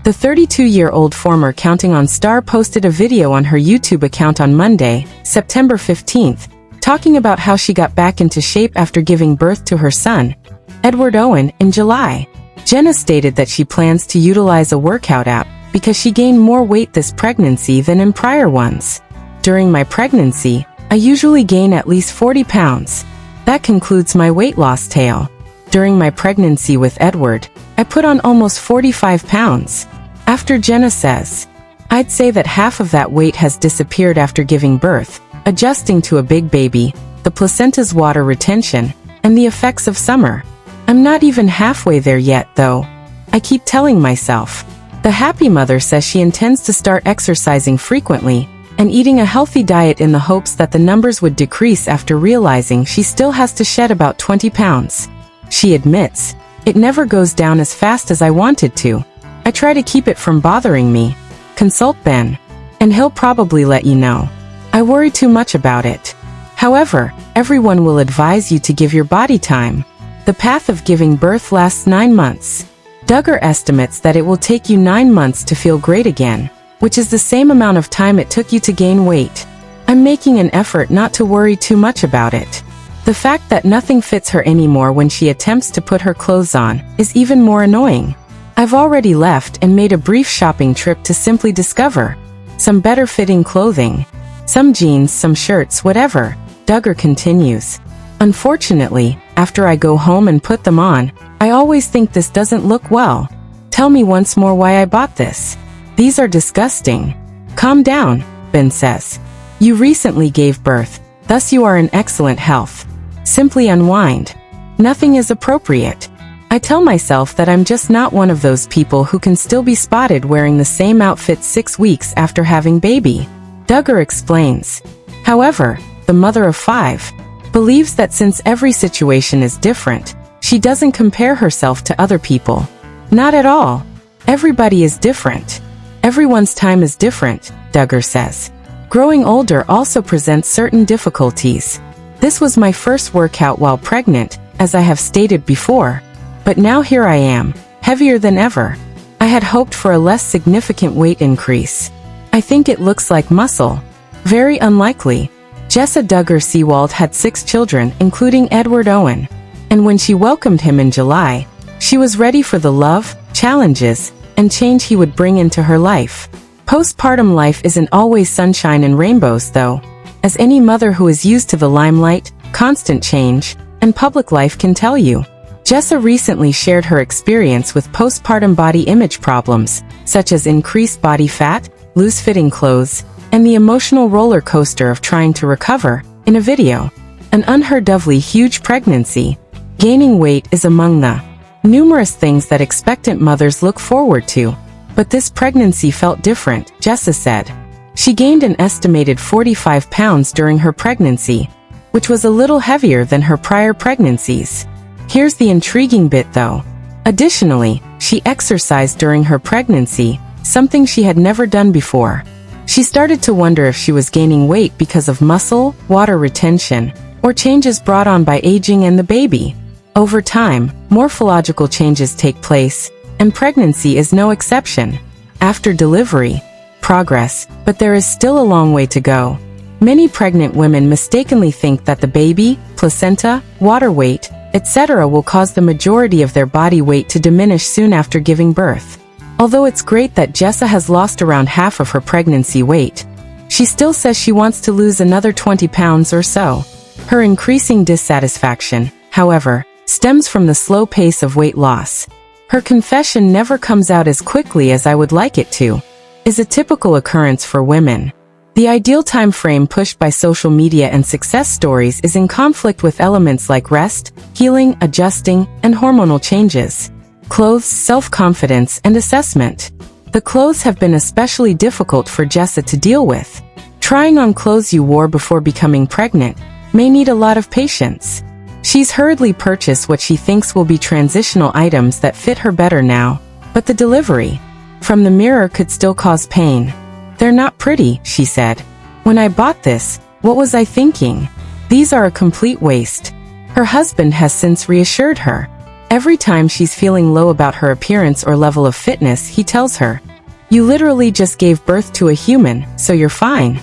The 32-year-old former Counting On star posted a video on her YouTube account on Monday, September 15th, talking about how she got back into shape after giving birth to her son, Edward Owen, in July. Jenna stated that she plans to utilize a workout app because she gained more weight this pregnancy than in prior ones. During my pregnancy, I usually gain at least 40 pounds. That concludes my weight loss tale. During my pregnancy with Edward, I put on almost 45 pounds. After Jenna says, I'd say that half of that weight has disappeared after giving birth, adjusting to a big baby, the placenta's water retention, and the effects of summer. I'm not even halfway there yet, though. I keep telling myself. The happy mother says she intends to start exercising frequently and eating a healthy diet in the hopes that the numbers would decrease after realizing she still has to shed about 20 pounds. She admits, it never goes down as fast as I wanted to. I try to keep it from bothering me. Consult Ben, and he'll probably let you know. I worry too much about it. However, everyone will advise you to give your body time. The path of giving birth lasts 9 months. Duggar estimates that it will take you 9 months to feel great again, which is the same amount of time it took you to gain weight. I'm making an effort not to worry too much about it. The fact that nothing fits her anymore when she attempts to put her clothes on is even more annoying. I've already left and made a brief shopping trip to simply discover some better fitting clothing. Some jeans, some shirts, whatever, Duggar continues. Unfortunately, after I go home and put them on, I always think this doesn't look well. Tell me once more why I bought this. These are disgusting. Calm down, Ben says. You recently gave birth, thus you are in excellent health. Simply unwind. Nothing is appropriate. I tell myself that I'm just not one of those people who can still be spotted wearing the same outfit 6 weeks after having baby. Duggar explains. However, the mother of 5 believes that since every situation is different, she doesn't compare herself to other people. Not at all. Everybody is different. Everyone's time is different, Duggar says. Growing older also presents certain difficulties. This was my first workout while pregnant, as I have stated before. But now here I am, heavier than ever. I had hoped for a less significant weight increase. I think it looks like muscle. Very unlikely. Jessa Duggar Seewald had 6 children, including Edward Owen. And when she welcomed him in July, she was ready for the love, challenges, and change he would bring into her life. Postpartum life isn't always sunshine and rainbows, though, as any mother who is used to the limelight, constant change, and public life can tell you. Jessa recently shared her experience with postpartum body image problems, such as increased body fat, loose-fitting clothes, and the emotional roller coaster of trying to recover, in a video. An unheard-ofly huge pregnancy. Gaining weight is among the numerous things that expectant mothers look forward to. But this pregnancy felt different, Jessa said. She gained an estimated 45 pounds during her pregnancy, which was a little heavier than her prior pregnancies. Here's the intriguing bit though. Additionally, she exercised during her pregnancy, something she had never done before. She started to wonder if she was gaining weight because of muscle, water retention, or changes brought on by aging and the baby. Over time, morphological changes take place, and pregnancy is no exception. After delivery, progress, but there is still a long way to go. Many pregnant women mistakenly think that the baby, placenta, water weight, etc. will cause the majority of their body weight to diminish soon after giving birth. Although it's great that Jessa has lost around half of her pregnancy weight, she still says she wants to lose another 20 pounds or so. Her increasing dissatisfaction, however, stems from the slow pace of weight loss. Her confession never comes out as quickly as I would like it to, is a typical occurrence for women. The ideal time frame pushed by social media and success stories is in conflict with elements like rest, healing, adjusting, and hormonal changes. Clothes, self-confidence, and assessment. The clothes have been especially difficult for Jessa to deal with. Trying on clothes you wore before becoming pregnant may need a lot of patience. She's hurriedly purchased what she thinks will be transitional items that fit her better now, but the delivery from the mirror could still cause pain. They're not pretty, she said. When I bought this, what was I thinking? These are a complete waste. Her husband has since reassured her. Every time she's feeling low about her appearance or level of fitness, he tells her, "You literally just gave birth to a human, so you're fine.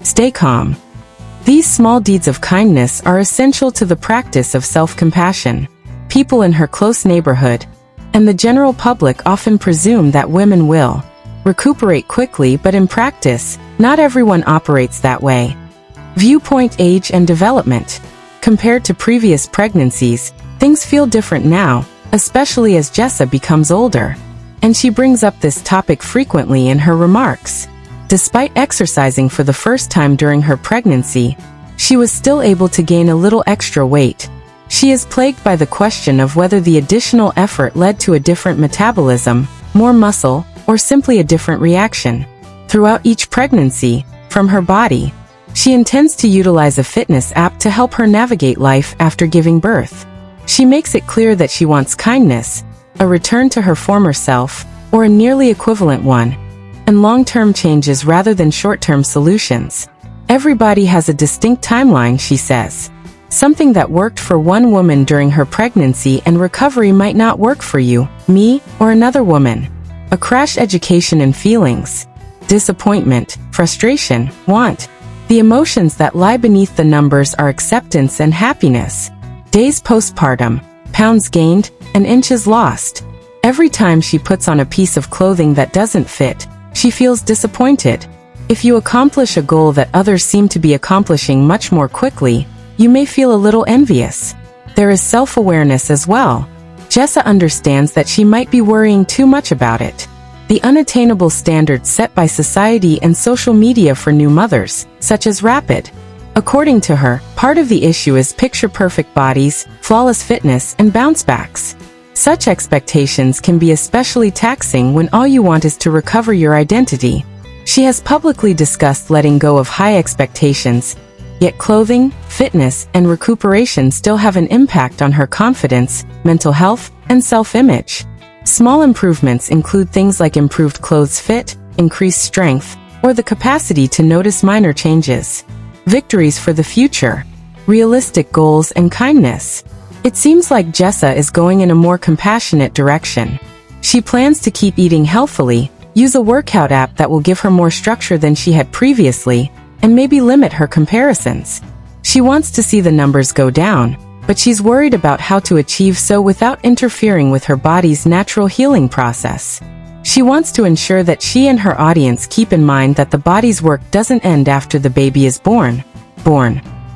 Stay calm." These small deeds of kindness are essential to the practice of self-compassion. People in her close neighborhood and the general public often presume that women will recuperate quickly, but in practice, not everyone operates that way. Viewpoint: age and development. Compared to previous pregnancies, things feel different now, especially as Jessa becomes older. And she brings up this topic frequently in her remarks. Despite exercising for the first time during her pregnancy, she was still able to gain a little extra weight. She is plagued by the question of whether the additional effort led to a different metabolism, more muscle, or simply a different reaction. Throughout each pregnancy, from her body, she intends to utilize a fitness app to help her navigate life after giving birth. She makes it clear that she wants kindness, a return to her former self, or a nearly equivalent one, and long-term changes rather than short-term solutions. Everybody has a distinct timeline, she says. Something that worked for one woman during her pregnancy and recovery might not work for you, me, or another woman. A crash education in feelings. Disappointment, frustration, want. The emotions that lie beneath the numbers are acceptance and happiness. Days postpartum, pounds gained, and inches lost. Every time she puts on a piece of clothing that doesn't fit, she feels disappointed. If you accomplish a goal that others seem to be accomplishing much more quickly, you may feel a little envious. There is self-awareness as well. Jessa understands that she might be worrying too much about it. The unattainable standards set by society and social media for new mothers, such as rapid. According to her, part of the issue is picture-perfect bodies, flawless fitness, and bounce-backs. Such expectations can be especially taxing when all you want is to recover your identity. She has publicly discussed letting go of high expectations, yet clothing, fitness, and recuperation still have an impact on her confidence, mental health, and self-image. Small improvements include things like improved clothes fit, increased strength, or the capacity to notice minor changes. Victories for the future. Realistic goals and kindness. It seems like Jessa is going in a more compassionate direction. She plans to keep eating healthily, use a workout app that will give her more structure than she had previously, and maybe limit her comparisons. She wants to see the numbers go down, but she's worried about how to achieve so without interfering with her body's natural healing process. She wants to ensure that she and her audience keep in mind that the body's work doesn't end after the baby is born.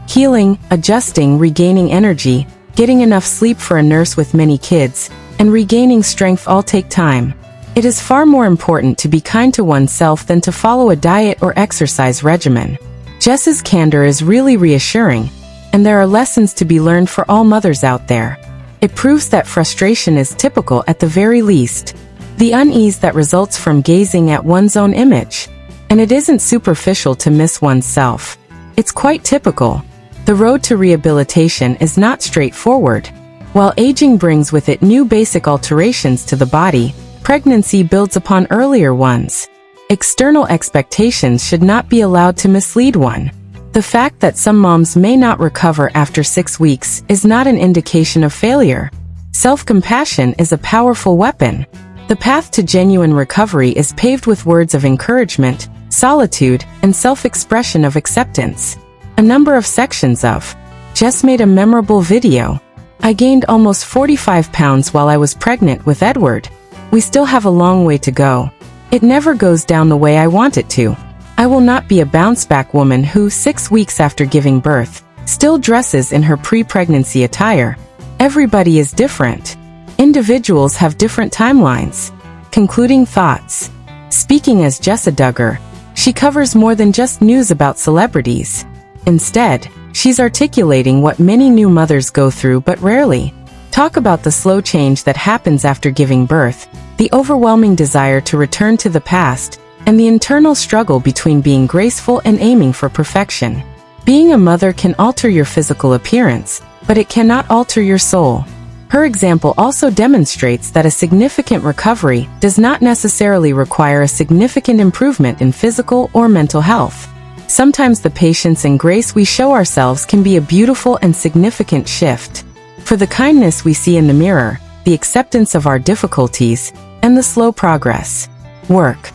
Healing, adjusting, regaining energy, getting enough sleep for a nurse with many kids, and regaining strength all take time. It is far more important to be kind to oneself than to follow a diet or exercise regimen. Jessa's candor is really reassuring, and there are lessons to be learned for all mothers out there. It proves that frustration is typical at the very least. The unease that results from gazing at one's own image. And it isn't superficial to miss oneself. It's quite typical. The road to rehabilitation is not straightforward. While aging brings with it new basic alterations to the body, pregnancy builds upon earlier ones. External expectations should not be allowed to mislead one. The fact that some moms may not recover after 6 weeks is not an indication of failure. Self-compassion is a powerful weapon. The path to genuine recovery is paved with words of encouragement, solitude, and self-expression of acceptance. A number of sections of Jess made a memorable video. I gained almost 45 pounds while I was pregnant with Edward. We still have a long way to go. It never goes down the way I want it to. I will not be a bounce-back woman who, 6 weeks after giving birth, still dresses in her pre-pregnancy attire. Everybody is different. Individuals have different timelines. Concluding thoughts. Speaking as Jessa Duggar, she covers more than just news about celebrities. Instead, she's articulating what many new mothers go through but rarely talk about: the slow change that happens after giving birth, the overwhelming desire to return to the past, and the internal struggle between being graceful and aiming for perfection. Being a mother can alter your physical appearance, but it cannot alter your soul. Her example also demonstrates that a significant recovery does not necessarily require a significant improvement in physical or mental health. Sometimes the patience and grace we show ourselves can be a beautiful and significant shift. For the kindness we see in the mirror, the acceptance of our difficulties, and the slow progress. Work.